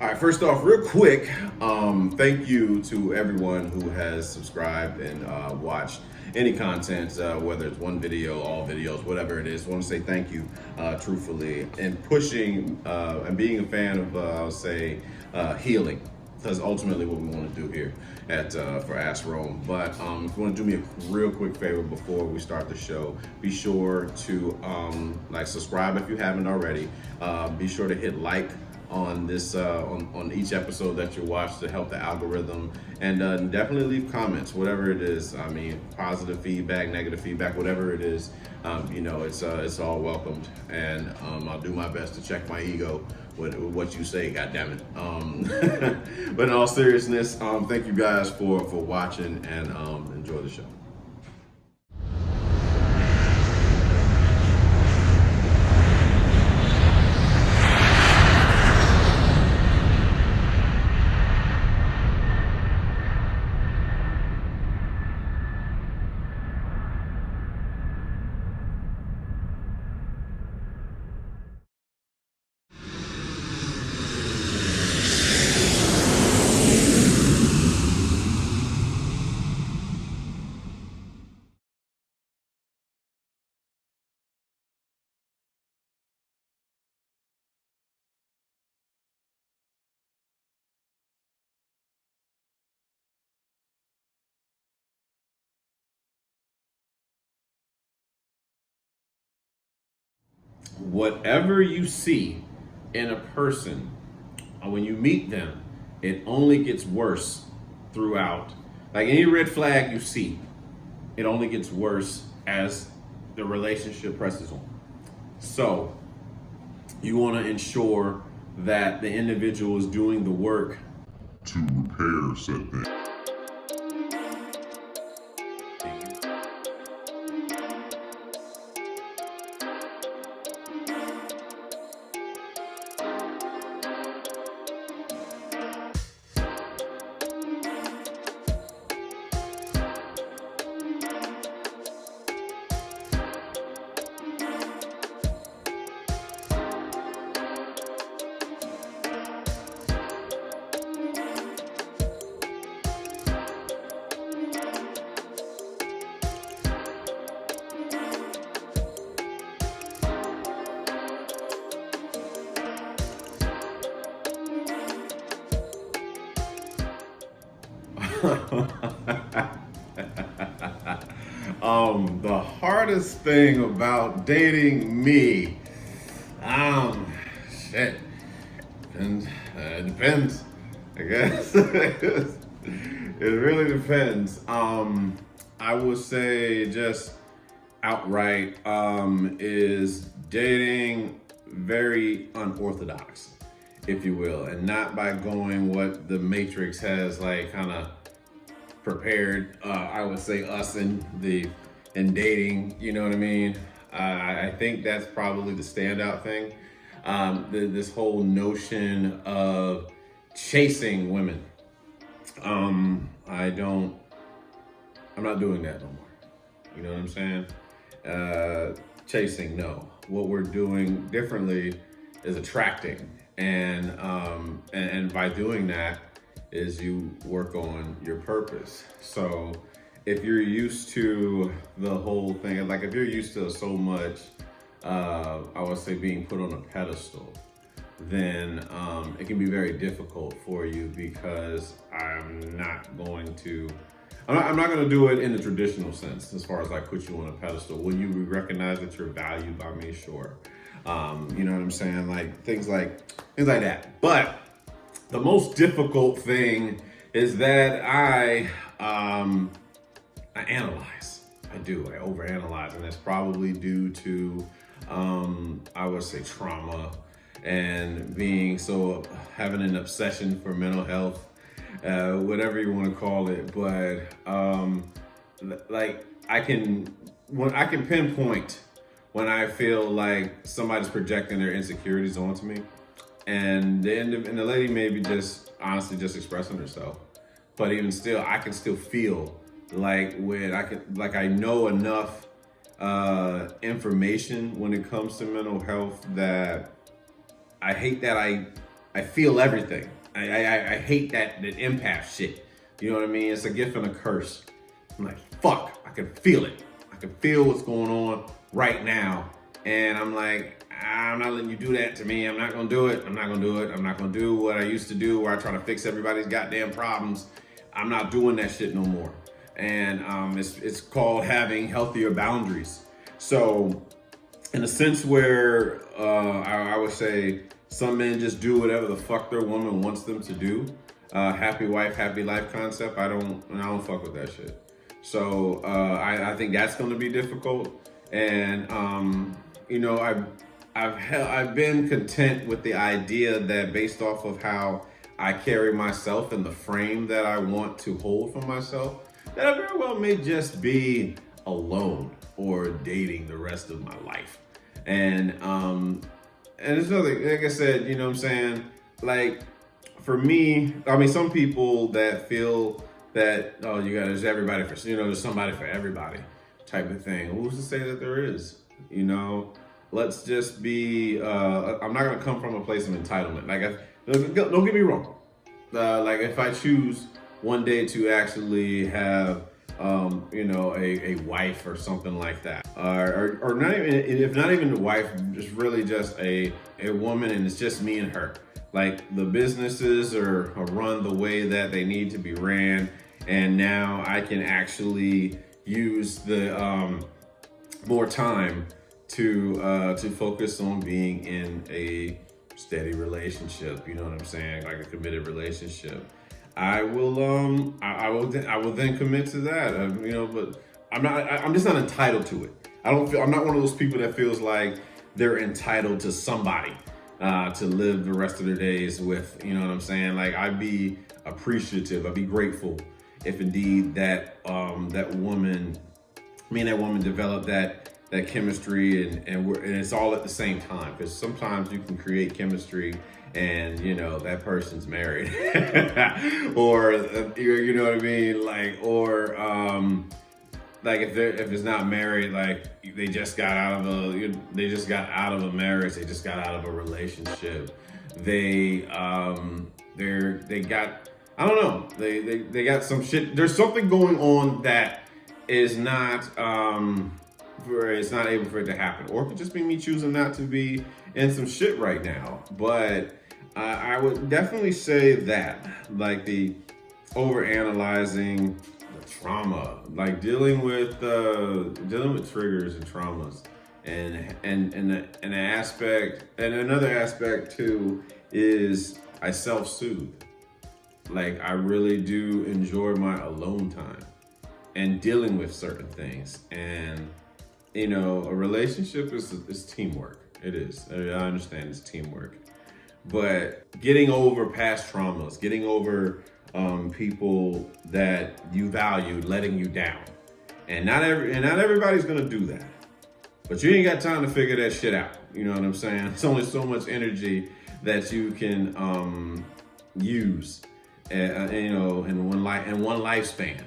All right, first off, real quick, thank you to everyone who has subscribed and watched any content, whether it's one video, all videos, whatever it is. I want to say thank you, truthfully, and pushing and being a fan of, I'll say, healing. That's ultimately what we want to do here at for Ask Rome. But if you want to do me a real quick favor before we start the show, be sure to subscribe if you haven't already. Be sure to hit like on this on each episode that you watch to help the algorithm, and definitely leave comments, whatever it is. I mean, positive feedback, negative feedback, whatever it is. It's all welcomed, and I'll do my best to check my ego with what you say. God damn it! But in all seriousness, thank you guys for watching, and enjoy the show. Whatever you see in a person, when you meet them, it only gets worse throughout. Like any red flag you see, it only gets worse as the relationship presses on. So you want to ensure that the individual is doing the work to repair said thing. The hardest thing about dating me, shit, and it depends, I guess. It really depends. I would say just outright, is dating very unorthodox, if you will, and not by going what the Matrix has like kind of prepared. I would say us in dating, you know what I mean? I think that's probably the standout thing. This whole notion of chasing women. I'm not doing that no more. You know what I'm saying? Chasing, no. What we're doing differently is attracting, and by doing that is you work on your purpose. So if you're used to the whole thing, like if you're used to so much, I would say being put on a pedestal, then it can be very difficult for you, because I'm not going to do it in the traditional sense, as far as like put you on a pedestal. Will you recognize that you're valued by me? Sure. You know what I'm saying? Like things like that. But the most difficult thing is that I analyze. I overanalyze, and that's probably due to I would say trauma, and having an obsession for mental health, whatever you want to call it. But like I can pinpoint when I feel like somebody's projecting their insecurities onto me, and the lady maybe just honestly just expressing herself, but even still, I can still feel like I know enough information when it comes to mental health that I hate that I feel everything. I hate that empath shit. You know what I mean? It's a gift and a curse. I'm like, fuck, I can feel it. I can feel what's going on right now. And I'm like, I'm not letting you do that to me. I'm not gonna do it. I'm not gonna do it. I'm not gonna do what I used to do where I try to fix everybody's goddamn problems. I'm not doing that shit no more. And it's called having healthier boundaries. So in a sense where I would say some men just do whatever the fuck their woman wants them to do. Happy wife, happy life concept. I don't fuck with that shit. So I think that's going to be difficult. And you know, I've been content with the idea that based off of how I carry myself and the frame that I want to hold for myself, that I very well may just be alone or dating the rest of my life. And there's nothing, like I said, you know what I'm saying? Like, for me, I mean, some people that feel that, oh, there's everybody for, there's somebody for everybody type of thing. Who's to say that there is? You know, let's just be, I'm not going to come from a place of entitlement. Like, don't get me wrong. Like, if I choose one day to actually have, a wife or something like that, or not even, if not even a wife, just really just a woman, and it's just me and her. Like, the businesses are run the way that they need to be ran, and now I can actually use the more time to focus on being in a steady relationship. You know what I'm saying? Like a committed relationship. I will then commit to that. But I'm just not entitled to it. I'm not one of those people that feels like they're entitled to somebody to live the rest of their days with. You know what I'm saying? Like, I'd be appreciative, I'd be grateful if indeed that woman developed that chemistry and it's all at the same time, because sometimes you can create chemistry and that person's married or you know what I mean, like, or like if it's not married, like they just got out of a marriage, they just got out of a relationship, they got, I don't know, they got some shit, there's something going on that is not it's not able for it to happen, or it could just be me choosing not to be in some shit right now. But I would definitely say that, like, the overanalyzing, the trauma, like dealing with triggers and traumas, and an aspect, and another aspect too is I self-soothe. Like, I really do enjoy my alone time and dealing with certain things. And a relationship is teamwork. It is. I understand it's teamwork. But getting over past traumas, getting over people that you value letting you down, and not everybody's gonna do that. But you ain't got time to figure that shit out. You know what I'm saying? It's only so much energy that you can use, in one lifespan.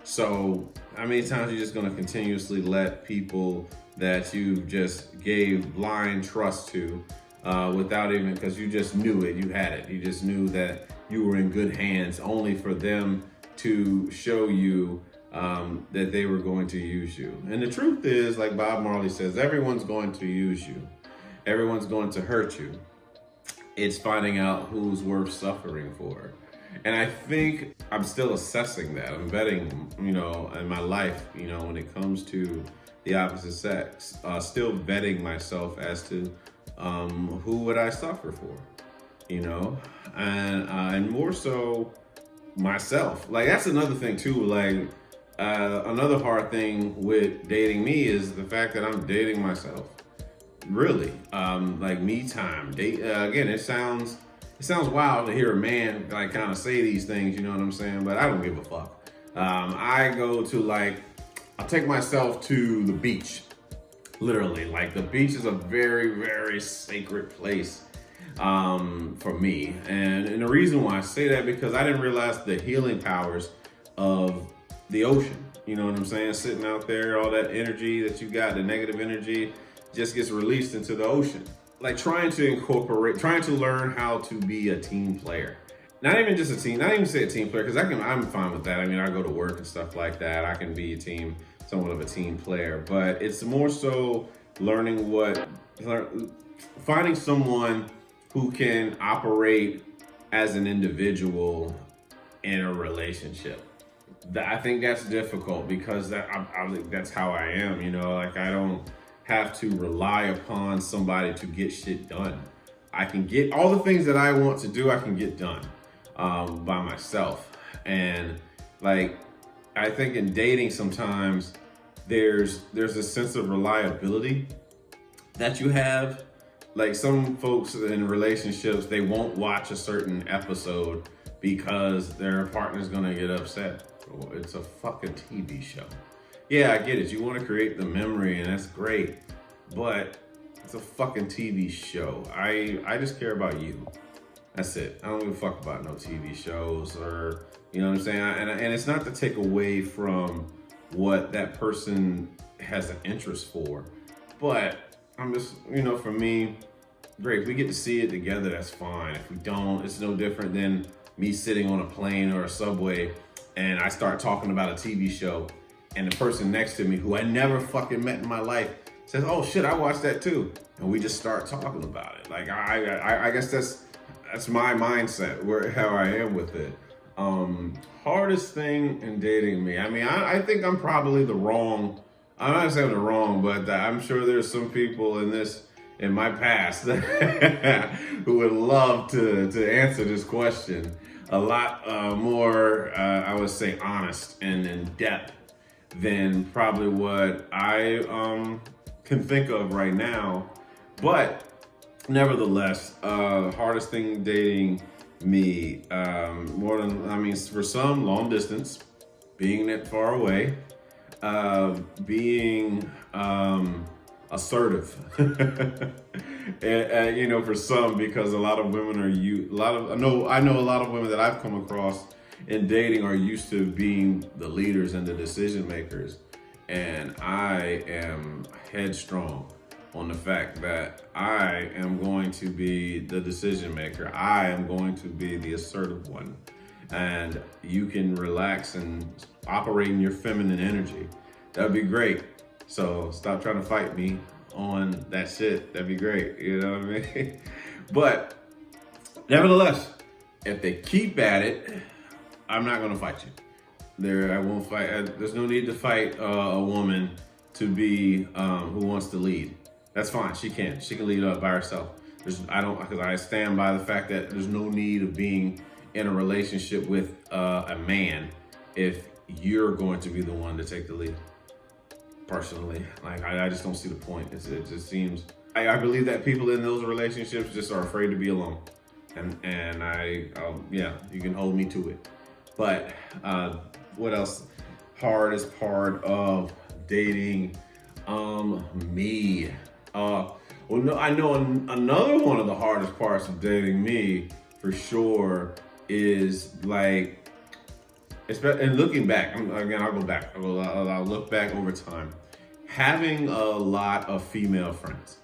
So how many times are you just gonna continuously let people that you just gave blind trust to, without even, because you just knew it, you had it, you just knew that you were in good hands, only for them to show you that they were going to use you? And the truth is, like Bob Marley says, everyone's going to use you. Everyone's going to hurt you. It's finding out who's worth suffering for. And I think I'm still assessing that. I'm vetting, in my life, when it comes to the opposite sex, still vetting myself as to who would I suffer for, and more so myself. Like, that's another thing too. Like, another hard thing with dating me is the fact that I'm dating myself. Really, like me time. Again, it sounds wild to hear a man like kind of say these things, you know what I'm saying? But I don't give a fuck. I go to, I'll take myself to the beach. Literally, like, the beach is a very, very sacred place for me. And the reason why I say that, because I didn't realize the healing powers of the ocean. You know what I'm saying? Sitting out there, all that energy that you got, the negative energy, just gets released into the ocean. like trying to incorporate, trying to learn how to be a team player. Not even just a team, not even say a team player, because I'm fine with that. I mean, I go to work and stuff like that. I can be a team, somewhat of a team player, but it's more so learning finding someone who can operate as an individual in a relationship. I think that's difficult because that's how I am, you know, like I don't have to rely upon somebody to get shit done. I can get all the things that I want to do, I can get done by myself. And like, I think in dating sometimes there's a sense of reliability that you have. Like some folks in relationships, they won't watch a certain episode because their partner's gonna get upset. It's a fucking TV show. Yeah, I get it. You want to create the memory, and that's great, but it's a fucking TV show. I just care about you. That's it. I don't give a fuck about no TV shows or, you know what I'm saying? And it's not to take away from what that person has an interest for, but I'm just, you know, for me, great. If we get to see it together, that's fine. If we don't, it's no different than me sitting on a plane or a subway and I start talking about a TV show and the person next to me who I never fucking met in my life says, oh shit, I watched that too. And we just start talking about it. Like, I guess that's my mindset, how I am with it. Hardest thing in dating me. I mean, I think I'm probably I'm not saying the wrong, but I'm sure there's some people in my past who would love to answer this question a lot more, I would say, honest and in depth than probably what I can think of right now. But nevertheless, hardest thing dating me, for some, long distance, being that far away, being assertive. and you know, for some, because a lot of women I know a lot of women that I've come across in dating are used to being the leaders and the decision makers, and I am headstrong on the fact that I am going to be the decision maker. I am going to be the assertive one, and you can relax and operate in your feminine energy. That'd be great. So stop trying to fight me on that shit. That'd be great. You know what I mean? But nevertheless, if they keep at it, I'm not gonna fight you. I won't fight. There's no need to fight a woman to be who wants to lead. That's fine. She can lead up by herself. Because I stand by the fact that there's no need of being in a relationship with a man if you're going to be the one to take the lead. Personally, like I just don't see the point. It just seems I believe that people in those relationships just are afraid to be alone, and you can hold me to it. But what else? Hardest part of dating me. I know another one of the hardest parts of dating me for sure is like. And looking back, I'll go back. I'll look back over time. Having a lot of female friends,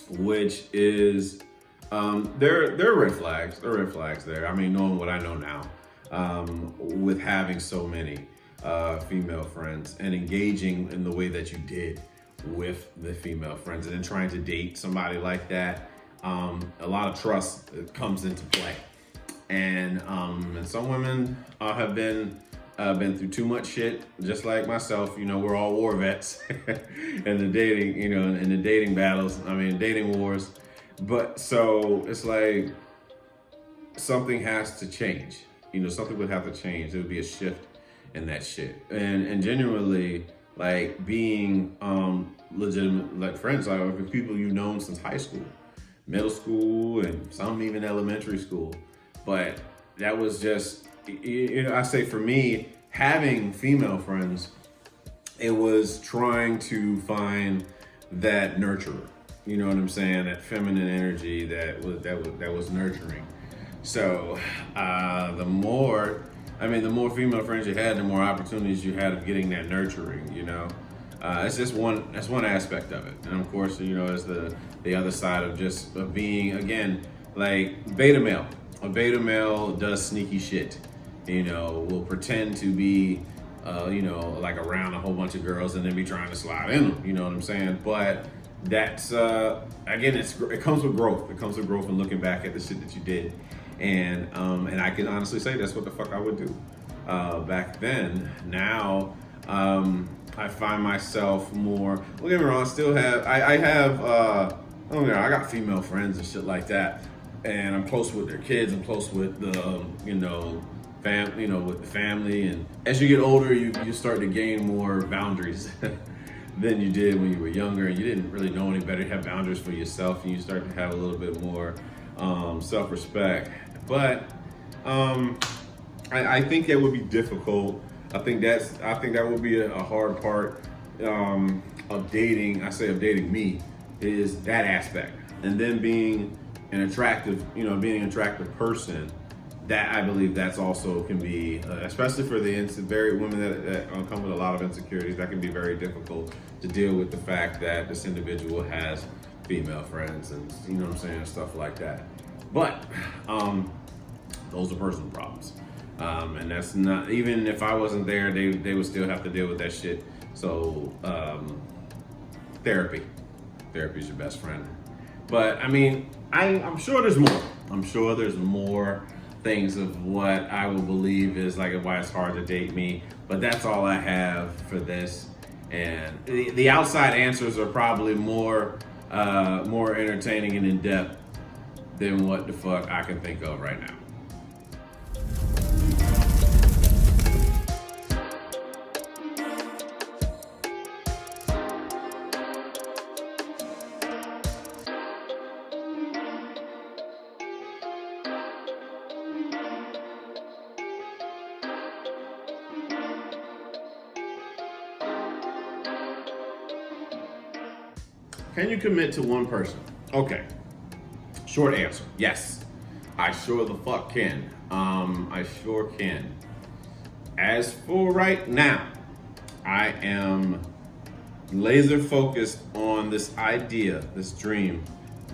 which is, there are red flags. There are red flags there. I mean, knowing what I know now, with having so many female friends and engaging in the way that you did with the female friends and then trying to date somebody like that, a lot of trust comes into play. And some women have been through too much shit, just like myself. You know, we're all war vets in the dating, in the dating battles. I mean, dating wars. But so it's like something has to change. Something would have to change. There would be a shift in that shit. And genuinely, like being legitimate, like friends, like with people you've known since high school, middle school, and some even elementary school. But that was just, I say for me, having female friends, it was trying to find that nurturer. You know what I'm saying? That feminine energy that was nurturing. So the more female friends you had, the more opportunities you had of getting that nurturing. It's just one. That's one aspect of it, and of course, there's the other side of just of being again like beta male. A beta male does sneaky shit. Will pretend to be, like around a whole bunch of girls and then be trying to slide in them. You know what I'm saying? But that's again, it comes with growth. It comes with growth and looking back at the shit that you did, and I can honestly say that's what the fuck I would do back then. Now. I find myself more. Don't get me wrong. I still have. I have. I got female friends and shit like that, and I'm close with their kids. I'm close with the with the family. And as you get older, you start to gain more boundaries than you did when you were younger, and you didn't really know any better. You have boundaries for yourself, and you start to have a little bit more self-respect. But I think it would be difficult. I think that would be a hard part of dating. I say of dating me is that aspect, and then being an attractive person. That I believe that's also can be, especially for the very women that come with a lot of insecurities. That can be very difficult to deal with the fact that this individual has female friends and stuff like that. But those are personal problems. And that's not, even if I wasn't there, they would still have to deal with that shit. So therapy is your best friend. But I mean, I'm sure there's more. I'm sure there's more things of what I will believe is like why it's hard to date me. But that's all I have for this. And the outside answers are probably more entertaining and in depth than what the fuck I can think of right now. Can you commit to one person? Okay. Short answer, yes. I sure the fuck can. I sure can. As for right now, I am laser focused on this idea, this dream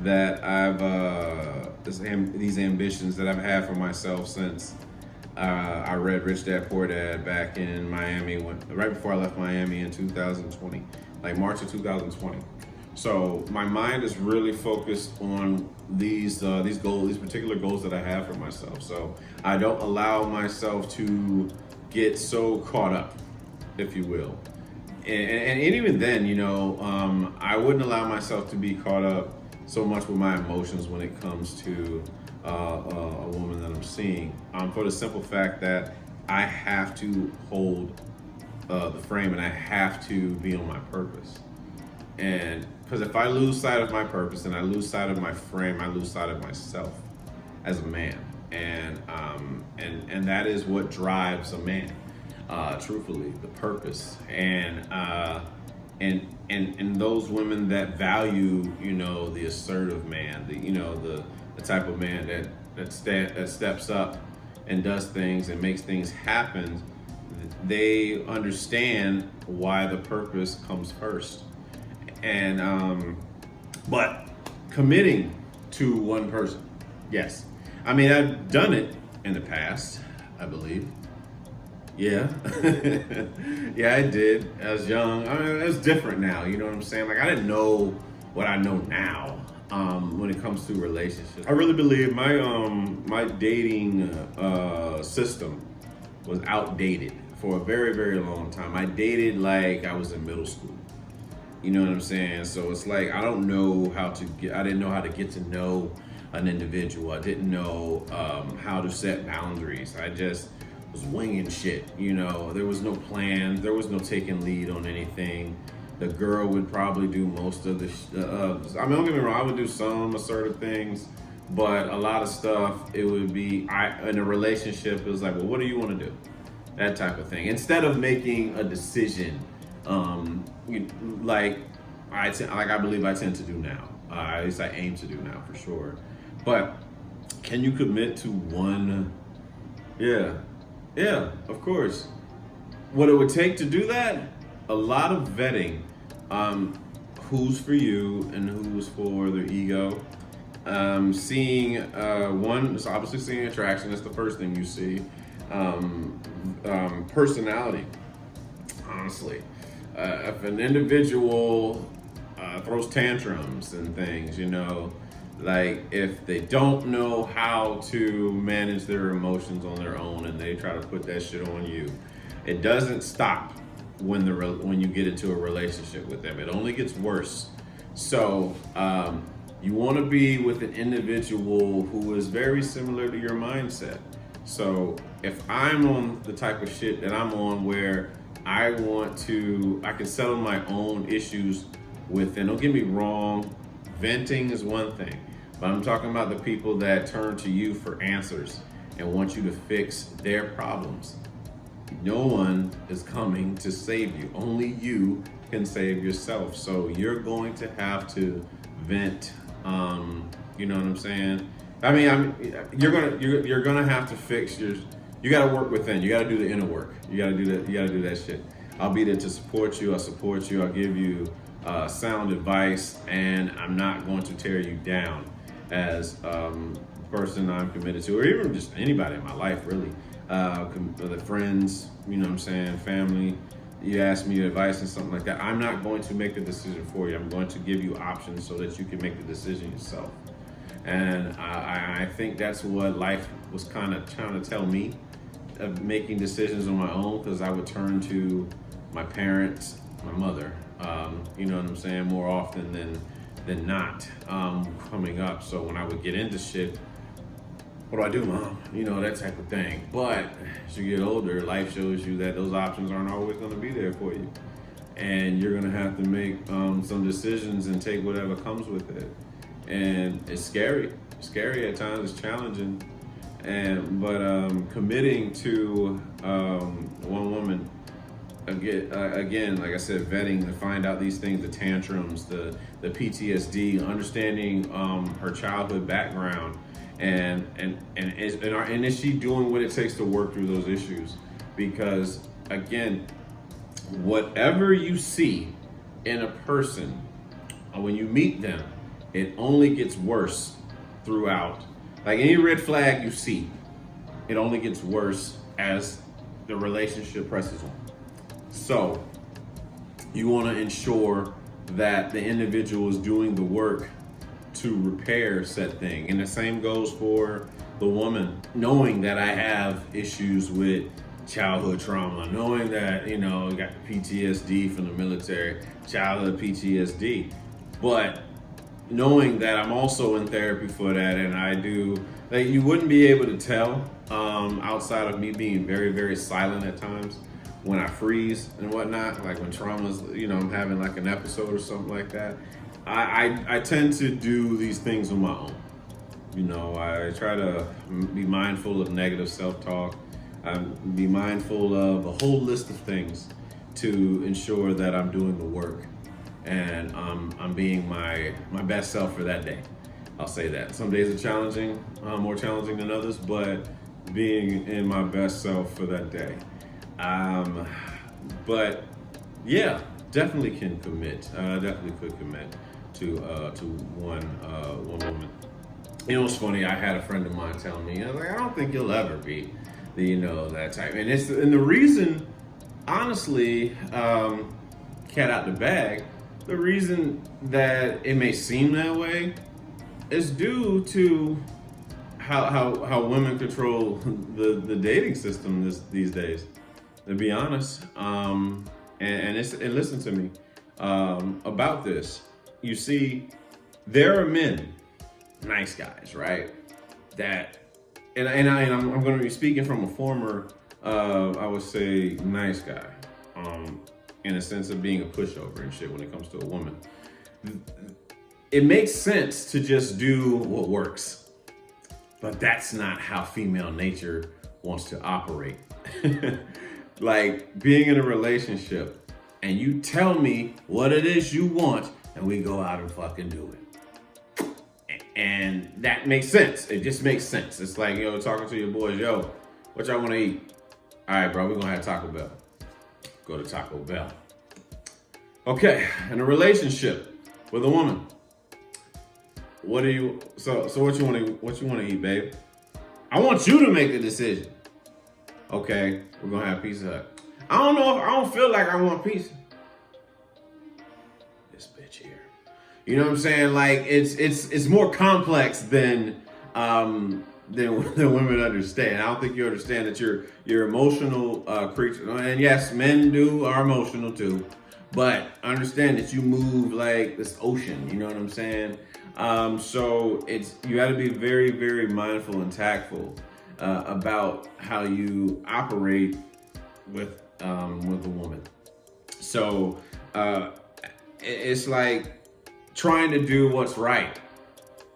that these ambitions that I've had for myself since I read Rich Dad Poor Dad back in Miami, right before I left Miami in 2020, like March of 2020. So my mind is really focused on these goals, these particular goals that I have for myself. So I don't allow myself to get so caught up, if you will. And even then, I wouldn't allow myself to be caught up so much with my emotions when it comes to a woman that I'm seeing, for the simple fact that I have to hold the frame and I have to be on my purpose. And because if I lose sight of my purpose and I lose sight of my frame, I lose sight of myself as a man. And that is what drives a man, truthfully, the purpose. And those women that value, the assertive man, the type of man that steps up and does things and makes things happen, they understand why the purpose comes first. And but committing to one person, yes. I mean, I've done it in the past, I believe. Yeah. Yeah, I did. I was young. I mean, it's different now, you know what I'm saying? Like, I didn't know what I know now when it comes to relationships. I really believe my dating system was outdated for a very, very long time. I dated like I was in middle school. You know what I'm saying? So it's like, I didn't know how to get to know an individual. I didn't know how to set boundaries. I just was winging shit. There was no plan. There was no taking lead on anything. The girl would probably do most of the, don't get me wrong, I would do some assertive things, but a lot of stuff, it would be, in a relationship, it was like, well, what do you want to do? That type of thing. Instead of making a decision, like I believe I tend to do now. At least I aim to do now for sure. But can you commit to one? Yeah, of course. What it would take to do that? a lot of vetting, who's for you and who's for the ego. Seeing one is obviously seeing attraction. That's the first thing you see. Personality. Honestly, if an individual throws tantrums and things, like if they don't know how to manage their emotions on their own and they try to put that shit on you, it doesn't stop when you get into a relationship with them. It only gets worse. So you want to be with an individual who is very similar to your mindset. So if I'm on the type of shit that I'm on, where I can settle my own issues within. Don't get me wrong, venting is one thing, but I'm talking about the people that turn to you for answers and want you to fix their problems. No one is coming to save you. Only you can save yourself. So you're going to have to vent. You know what I'm saying? I mean, you're gonna have to fix your. You got to work within. You got to do the inner work. You got to do that. You got to do that shit. I'll be there to support you. I'll support you. I'll give you sound advice, and I'm not going to tear you down as a person I'm committed to, or even just anybody in my life, really. The friends, you know what I'm saying, family. You ask me advice and something like that. I'm not going to make the decision for you. I'm going to give you options so that you can make the decision yourself. And I think that's what life was kind of trying to tell me, of making decisions on my own, because I would turn to my parents, my mother, you know what I'm saying, more often than not, coming up. So when I would get into shit, what do I do, mom? You know, that type of thing. But as you get older, life shows you that those options aren't always going to be there for you. And you're going to have to make some decisions and take whatever comes with it. And it's scary. It's scary at times. It's challenging. But committing to one woman, again, like I said, vetting to find out these things, the tantrums, the PTSD, understanding her childhood background, and is she doing what it takes to work through those issues? Because again, whatever you see in a person, when you meet them, it only gets worse throughout. Like any red flag you see, it only gets worse as the relationship presses on. So you want to ensure that the individual is doing the work to repair said thing. And the same goes for the woman, knowing that I have issues with childhood trauma, knowing that, I got the PTSD from the military, childhood PTSD, but knowing that I'm also in therapy for that, and I do, like, you wouldn't be able to tell outside of me being very, very silent at times when I freeze and whatnot, like when trauma's, I'm having like an episode or something like that. I tend to do these things on my own. I try to be mindful of negative self-talk. Be mindful of a whole list of things to ensure that I'm doing the work and I'm being my best self for that day. I'll say that. Some days are challenging, more challenging than others, but being in my best self for that day. But yeah, definitely can commit. Definitely could commit to one woman. It's funny. I had a friend of mine telling me, I don't think you'll ever be, that type. And the reason, honestly, cat out the bag. The reason that it may seem that way is due to how women control the dating system these days. To be honest, and listen to me about this. You see, there are men, nice guys, right? That, I'm going to be speaking from a former, I would say, nice guy, in a sense of being a pushover and shit when it comes to a woman. It makes sense to just do what works, but that's not how female nature wants to operate. Like being in a relationship and you tell me what it is you want and we go out and fucking do it. And that makes sense. It just makes sense. It's like, talking to your boys, what y'all want to eat? All right, bro, we're going to have Taco Bell. Go to Taco Bell. Okay, in a relationship with a woman, what do you so what you want to eat, babe? I want you to make the decision. Okay, we're gonna have Pizza Hut. I don't know if I don't feel like I want pizza. This bitch here. You know what I'm saying? Like it's more complex than women understand. I don't think you understand that you're emotional creatures. And yes, men are emotional too, but understand that you move like this ocean. You know what I'm saying? So you got to be very, very mindful and tactful about how you operate with a woman. So it's like trying to do what's right.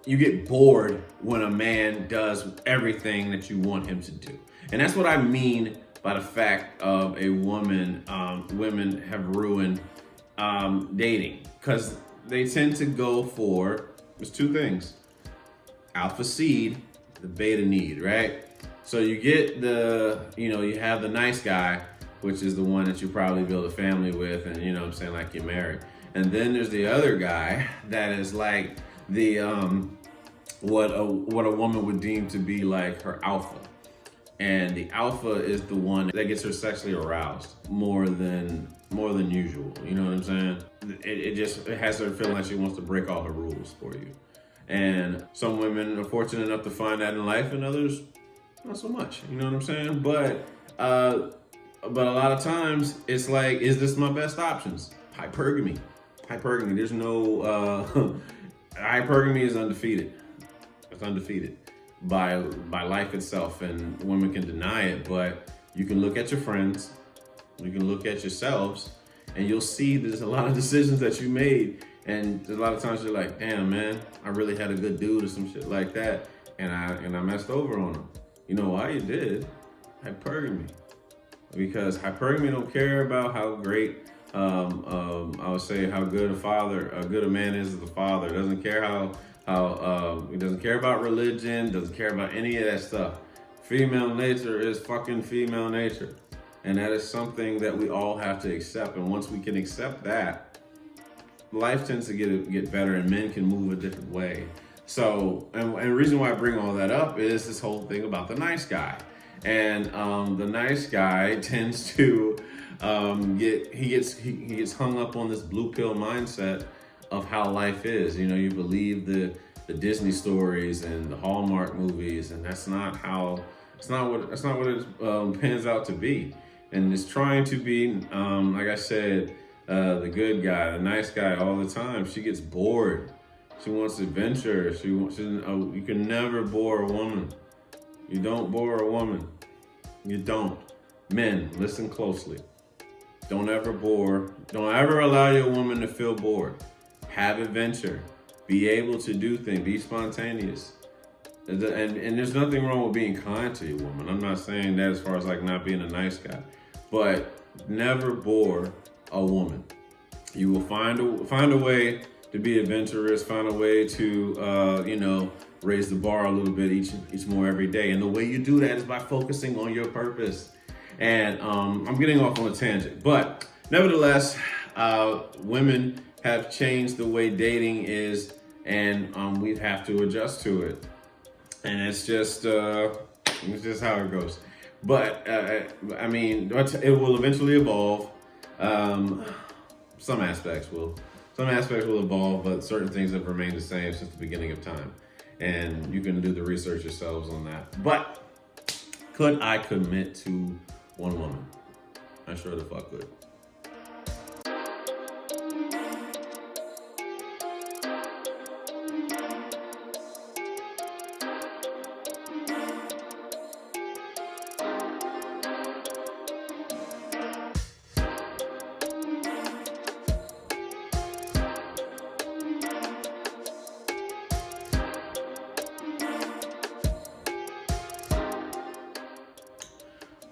You get bored when a man does everything that you want him to do. And that's what I mean by the fact of a woman, women have ruined dating. Because they tend to go for, there's two things: alpha seed, the beta need, right? So you get you have the nice guy, which is the one that you probably build a family with, and you know what I'm saying, like you're married. And then there's the other guy that is like the what a woman would deem to be like her alpha. And the alpha is the one that gets her sexually aroused more than usual. You know what I'm saying? It has her feeling like she wants to break all her rules for you. And some women are fortunate enough to find that in life, and others not so much. You know what I'm saying? But a lot of times it's like, is this my best options? Hypergamy. There's no hypergamy is undefeated. It's undefeated by life itself, and women can deny it. But you can look at your friends, you can look at yourselves, and you'll see there's a lot of decisions that you made, and a lot of times you're like, damn man, I really had a good dude or some shit like that, and I messed over on him. You know why you did? Hypergamy. Because hypergamy don't care about how great I would say how good a man is as a father. Doesn't care how he doesn't care about religion, doesn't care about any of that stuff. Female nature is fucking female nature. And that is something that we all have to accept. And once we can accept that, life tends to get better, and men can move a different way. So, and the reason why I bring all that up is this whole thing about the nice guy. And the nice guy tends to he gets hung up on this blue pill mindset of how life is. You know, you believe the Disney stories and the Hallmark movies, and that's not what it pans out to be. And it's trying to be, like I said, the good guy, the nice guy all the time. She gets bored. She wants adventure. You can never bore a woman. You don't bore a woman. You don't. Men, listen closely. Don't ever allow your woman to feel bored. Have adventure. Be able to do things. Be spontaneous. And there's nothing wrong with being kind to your woman. I'm not saying that as far as like not being a nice guy. But never bore a woman. You will find a way to be adventurous, find a way to raise the bar a little bit each more every day. And the way you do that is by focusing on your purpose. And I'm getting off on a tangent, but nevertheless, women have changed the way dating is, and we have to adjust to it. And it's just how it goes. But I mean, it will eventually evolve. Some aspects will evolve, but certain things have remained the same since the beginning of time. And you can do the research yourselves on that. But could I commit to one woman? I sure the fuck could.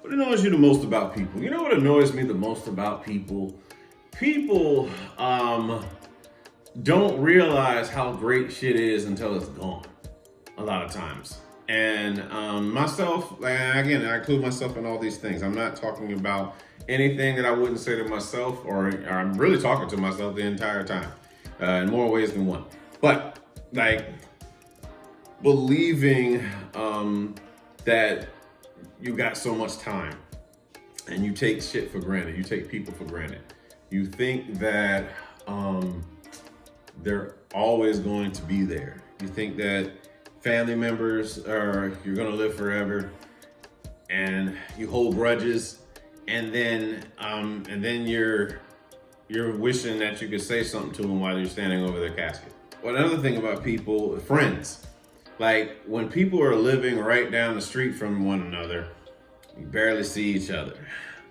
What annoys you the most about people? You know what annoys me the most about people? People don't realize how great shit is until it's gone. A lot of times. And myself, like, again, I include myself in all these things. I'm not talking about anything that I wouldn't say to myself, or I'm really talking to myself the entire time, in more ways than one. But like believing that you got so much time, and you take shit for granted. You take people for granted. You think that they're always going to be there. You think that family members you're gonna live forever, and you hold grudges, and then you're wishing that you could say something to them while you're standing over their casket. Well, another thing about people, friends, like when people are living right down the street from one another, you barely see each other.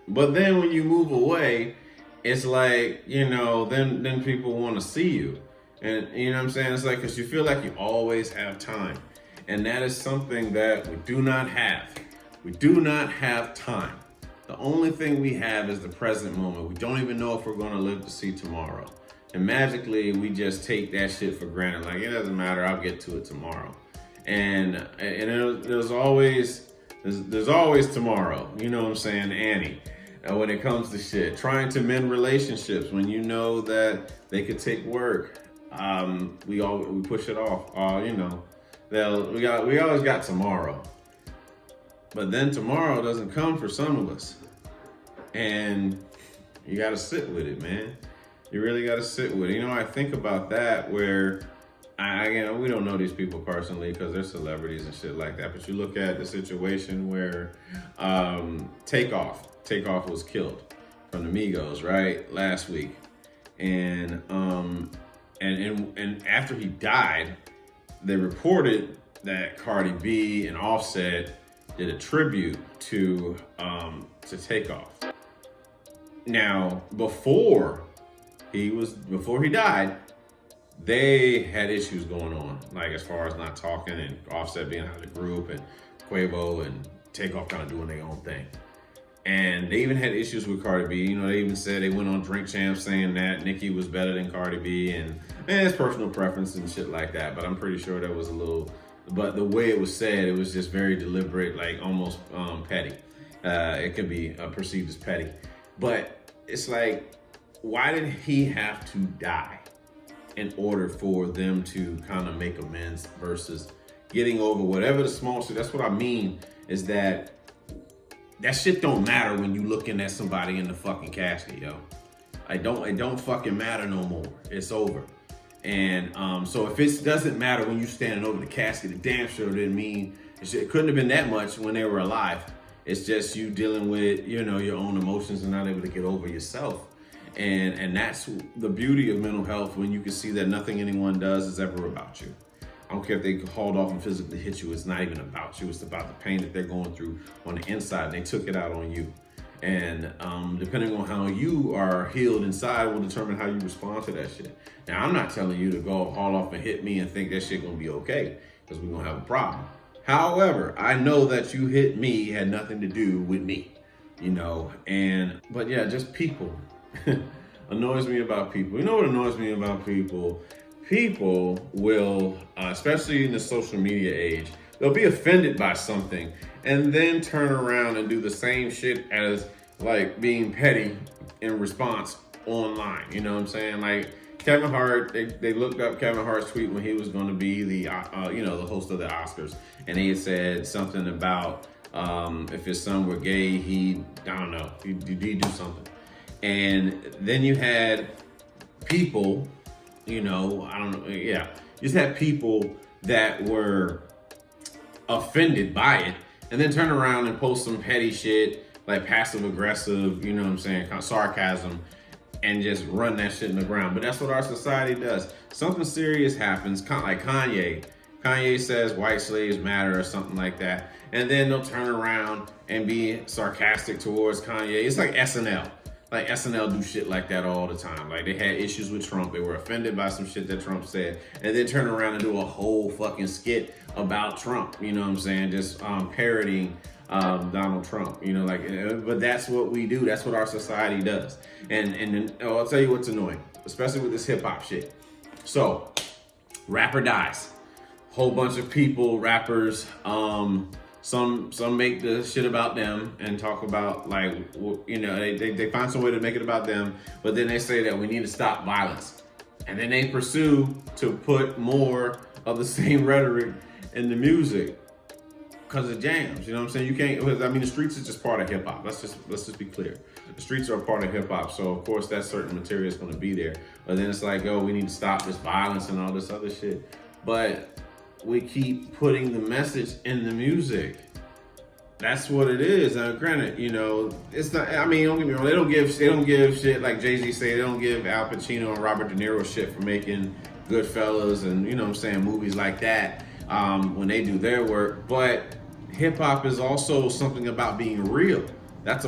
But then when you move away, it's like, then people want to see you. And you know what I'm saying? It's like, because you feel like you always have time. And that is something that we do not have. We do not have time. The only thing we have is the present moment. We don't even know if we're going to live to see tomorrow. And magically, we just take that shit for granted. Like, it doesn't matter, I'll get to it tomorrow. And there's always tomorrow. You know what I'm saying, Annie? When it comes to shit, trying to mend relationships when you know that they could take work, we push it off. We always got tomorrow, but then tomorrow doesn't come for some of us, and you got to sit with it, man. You really got to sit with it. I think about that where we don't know these people personally because they're celebrities and shit like that. But you look at the situation where Takeoff was killed from the Migos, right, last week, and after he died, they reported that Cardi B and Offset did a tribute to Takeoff. Now, before he died, they had issues going on, like as far as not talking and Offset being out of the group and Quavo and Takeoff kind of doing their own thing. And they even had issues with Cardi B. They even said they went on Drink Champs saying that Nicki was better than Cardi B, and it's personal preference and shit like that. But I'm pretty sure that was a little, but the way it was said, it was just very deliberate, like almost petty. It could be perceived as petty. But it's like, why did he have to die in order for them to kind of make amends versus getting over whatever the small shit? That's what I mean, is that shit don't matter when you looking at somebody in the fucking casket, yo. It don't fucking matter no more. It's over. And so if it doesn't matter when you standing over the casket, it damn sure didn't mean it couldn't have been that much when they were alive. It's just you dealing with, your own emotions and not able to get over yourself. And that's the beauty of mental health, when you can see that nothing anyone does is ever about you. I don't care if they hauled off and physically hit you. It's not even about you. It's about the pain that they're going through on the inside, and they took it out on you. And depending on how you are healed inside will determine how you respond to that shit. Now, I'm not telling you to go haul off and hit me and think that shit gonna be okay, because we're gonna have a problem. However, I know that you hit me had nothing to do with me, but yeah, just people. Annoys me about people. You know what annoys me about people? People will, especially in the social media age, they'll be offended by something and then turn around and do the same shit as like being petty in response online. You know what I'm saying? Like Kevin Hart, they looked up Kevin Hart's tweet when he was going to be the host of the Oscars, and he had said something about if his son were gay, he'd do something. And then you had people, you just had people that were offended by it and then turn around and post some petty shit, like passive aggressive, kind of sarcasm, and just run that shit in the ground. But that's what our society does. Something serious happens, like Kanye. Kanye says white slaves matter or something like that, and then they'll turn around and be sarcastic towards Kanye. It's like SNL. Like SNL do shit like that all the time. Like they had issues with Trump. They were offended by some shit that Trump said, and then turn around and do a whole fucking skit about Trump. You know what I'm saying? Just parodying Donald Trump. But that's what we do. That's what our society does. And I'll tell you what's annoying, especially with this hip hop shit. So, rapper dies. whole bunch of people, rappers. Some make the shit about them and talk about like, you know, they find some way to make it about them, but then they say that we need to stop violence, and then they pursue to put more of the same rhetoric in the music because it jams. You know what I'm saying? You can't. I mean, the streets is just part of hip hop. Let's just be clear. The streets are a part of hip hop, so of course that certain material is going to be there. But then it's like, oh, we need to stop this violence and all this other shit. But we keep putting the message in the music. That's what it is. Now, granted, you know, it's not. I mean, don't get me wrong. They don't give shit like Jay-Z say. They don't give Al Pacino and Robert De Niro shit for making Goodfellas and, you know what I'm saying, movies like that when they do their work. But hip hop is also something about being real. That's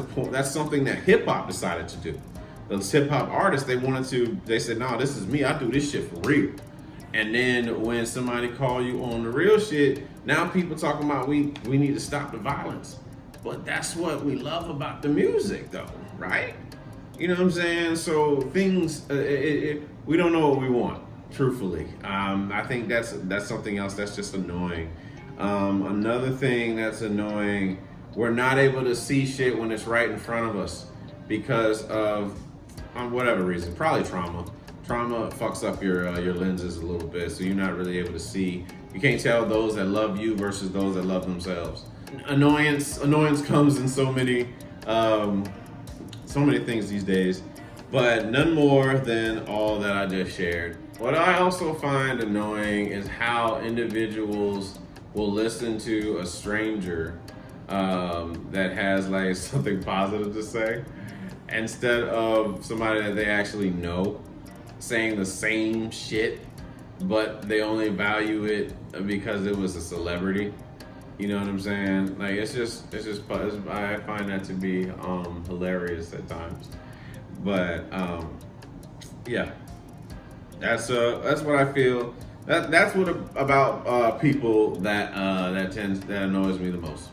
something that hip hop decided to do. Those hip hop artists, they said, no, this is me. I do this shit for real. And then when somebody call you on the real shit, now people talking about we need to stop the violence. But that's what we love about the music, though, right? You know what I'm saying? So things, we don't know what we want, truthfully. I think that's something else that's just annoying. Another thing that's annoying, we're not able to see shit when it's right in front of us because of, whatever reason, probably trauma. Trauma fucks up your lenses a little bit, so you're not really able to see. You can't tell those that love you versus those that love themselves. Annoyance comes in so many things these days, but none more than all that I just shared. What I also find annoying is how individuals will listen to a stranger that has like something positive to say instead of somebody that they actually know saying the same shit, but they only value it because it was a celebrity. You know what I'm saying? Like it's just I find that to be hilarious at times. But yeah, that's what I feel. That's what about people that annoys me the most.